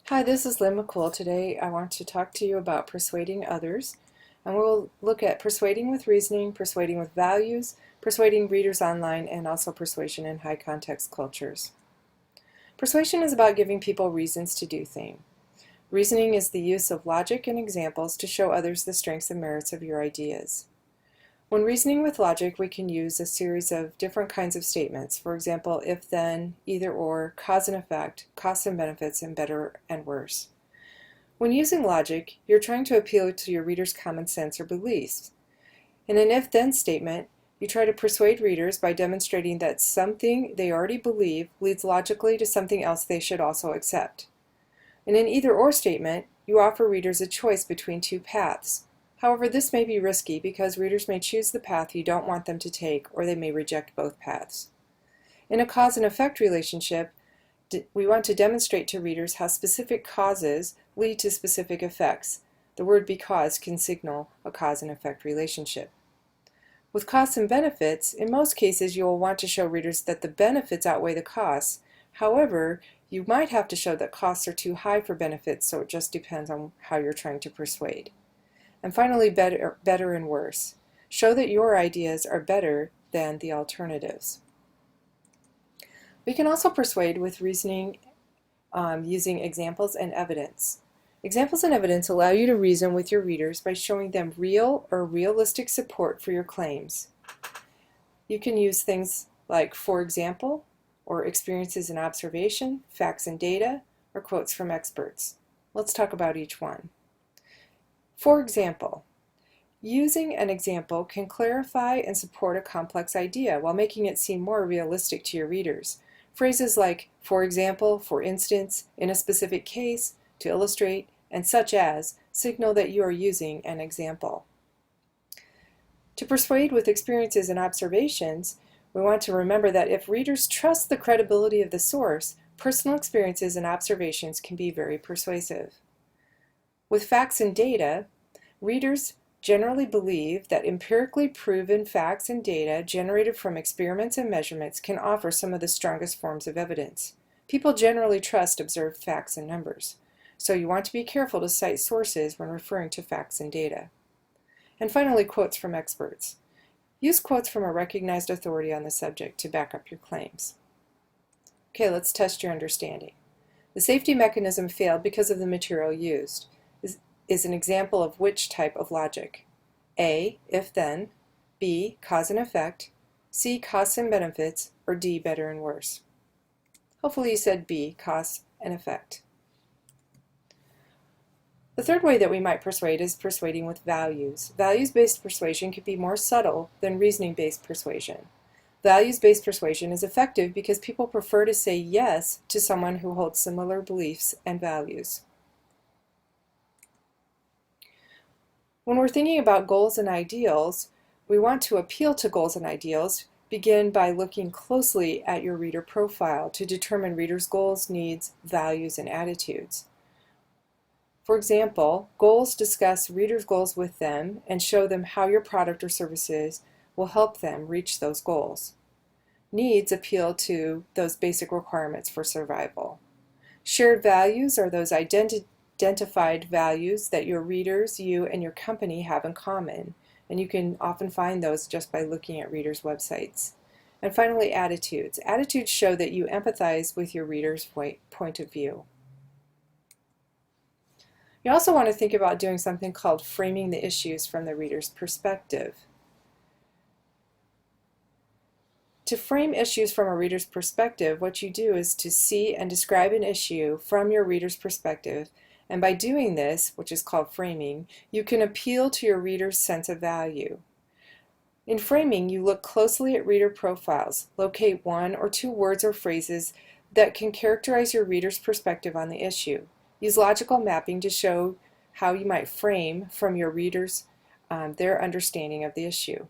Hi, this is Lynn McCool. Today I want to talk to you about persuading others, and we'll look at persuading with reasoning, persuading with values, persuading readers online, and also persuasion in high context cultures. Persuasion is about giving people reasons to do things. Reasoning is the use of logic and examples to show others the strengths and merits of your ideas. When reasoning with logic, we can use a series of different kinds of statements. For example, if then, either or, cause and effect, costs and benefits, and better and worse. When using logic, you're trying to appeal to your readers' common sense or beliefs. In an if-then statement, you try to persuade readers by demonstrating that something they already believe leads logically to something else they should also accept. In an either-or statement, you offer readers a choice between two paths. However, this may be risky because readers may choose the path you don't want them to take, or they may reject both paths. In a cause and effect relationship, we want to demonstrate to readers how specific causes lead to specific effects. The word because can signal a cause and effect relationship. With costs and benefits, in most cases you will want to show readers that the benefits outweigh the costs. However, you might have to show that costs are too high for benefits, so it just depends on how you're trying to persuade. And finally, better and worse. Show that your ideas are better than the alternatives. We can also persuade with reasoning using examples and evidence. Examples and evidence allow you to reason with your readers by showing them real or realistic support for your claims. You can use things like for example, or experiences and observation, facts and data, or quotes from experts. Let's talk about each one. For example, using an example can clarify and support a complex idea while making it seem more realistic to your readers. Phrases like, for example, for instance, in a specific case, to illustrate, and such as signal that you are using an example. To persuade with experiences and observations, we want to remember that if readers trust the credibility of the source, personal experiences and observations can be very persuasive. With facts and data, readers generally believe that empirically proven facts and data generated from experiments and measurements can offer some of the strongest forms of evidence. People generally trust observed facts and numbers, so you want to be careful to cite sources when referring to facts and data. And finally, quotes from experts. Use quotes from a recognized authority on the subject to back up your claims. Okay, let's test your understanding. The safety mechanism failed because of the material used. Is an example of which type of logic? A, if then, B, cause and effect, C, costs and benefits, or D, better and worse. Hopefully you said B, costs and effect. The third way that we might persuade is persuading with values. Values-based persuasion can be more subtle than reasoning-based persuasion. Values-based persuasion is effective because people prefer to say yes to someone who holds similar beliefs and values. When we're thinking about goals and ideals, we want to appeal to goals and ideals. Begin by looking closely at your reader profile to determine readers' goals, needs, values, and attitudes. For example, goals discuss readers' goals with them and show them how your product or services will help them reach those goals. Needs appeal to those basic requirements for survival. Shared values are those identified values that your readers, you, and your company have in common, and you can often find those just by looking at readers' websites. And finally, attitudes. Attitudes show that you empathize with your readers' point of view. You also want to think about doing something called framing the issues from the reader's perspective. To frame issues from a reader's perspective, what you do is to see and describe an issue from your reader's perspective. And by doing this, which is called framing, you can appeal to your reader's sense of value. In framing, you look closely at reader profiles, locate one or two words or phrases that can characterize your reader's perspective on the issue. Use logical mapping to show how you might frame from your readers their understanding of the issue.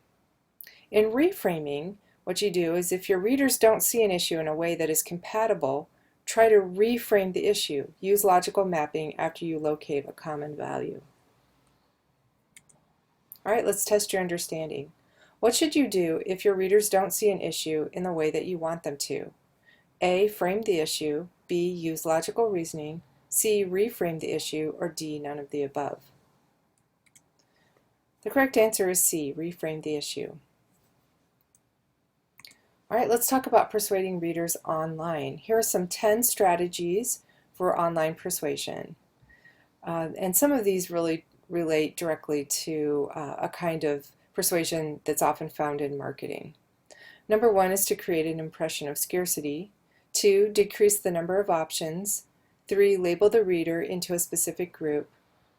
In reframing, what you do is if your readers don't see an issue in a way that is compatible, try to reframe the issue. Use logical mapping after you locate a common value. All right, let's test your understanding. What should you do if your readers don't see an issue in the way that you want them to? A, frame the issue. B, use logical reasoning. C. Reframe the issue, or D. None of the above. The correct answer is C. Reframe the issue. All right, let's talk about persuading readers online. Here are some 10 strategies for online persuasion. And some of these really relate directly to a kind of persuasion that's often found in marketing. Number 1 is to create an impression of scarcity. 2, decrease the number of options. 3, label the reader into a specific group.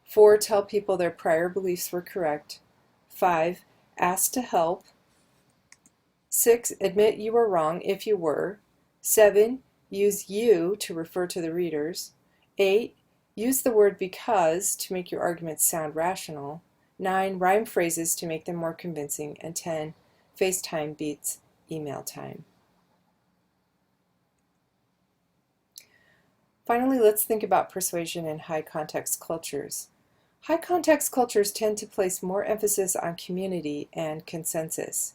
4, tell people their prior beliefs were correct. 5, ask to help. 6, admit you were wrong if you were. 7, use you to refer to the readers. 8, use the word because to make your arguments sound rational. 9, rhyme phrases to make them more convincing. And 10, FaceTime beats email time. Finally, let's think about persuasion in high context cultures. High context cultures tend to place more emphasis on community and consensus.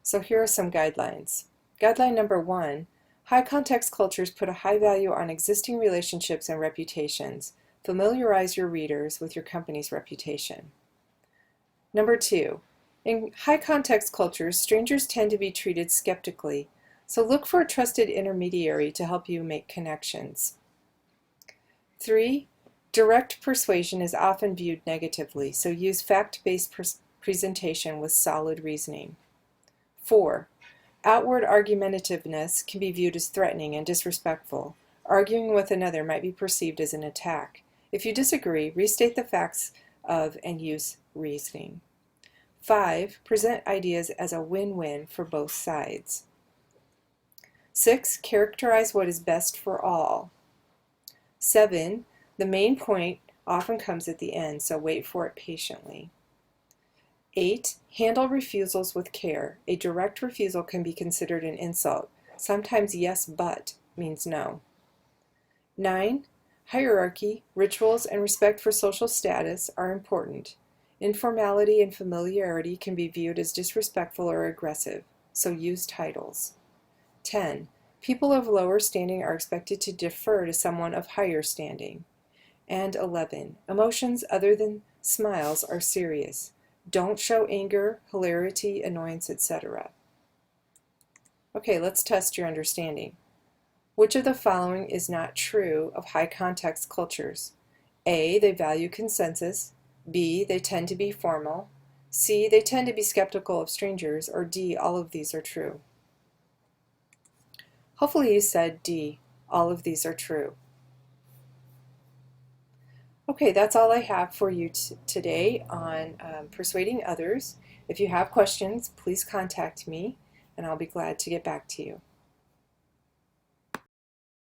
So here are some guidelines. Guideline number 1, high context cultures put a high value on existing relationships and reputations. Familiarize your readers with your company's reputation. Number 2, in high context cultures, strangers tend to be treated skeptically, so look for a trusted intermediary to help you make connections. 3, direct persuasion is often viewed negatively, so use fact-based presentation with solid reasoning. 4, outward argumentativeness can be viewed as threatening and disrespectful. Arguing with another might be perceived as an attack. If you disagree, restate the facts of and use reasoning. 5, present ideas as a win-win for both sides. 6, characterize what is best for all. 7, the main point often comes at the end, so wait for it patiently. 8, handle refusals with care. A direct refusal can be considered an insult. Sometimes yes, but means no. 9, hierarchy, rituals, and respect for social status are important. Informality and familiarity can be viewed as disrespectful or aggressive, so use titles. 10, people of lower standing are expected to defer to someone of higher standing. And 11, emotions other than smiles are serious. Don't show anger, hilarity, annoyance, etc. Okay, let's test your understanding. Which of the following is not true of high context cultures? A, they value consensus. B, they tend to be formal. C, they tend to be skeptical of strangers. Or D, all of these are true. Hopefully you said D, all of these are true. Okay, that's all I have for you today on persuading others. If you have questions, please contact me, and I'll be glad to get back to you.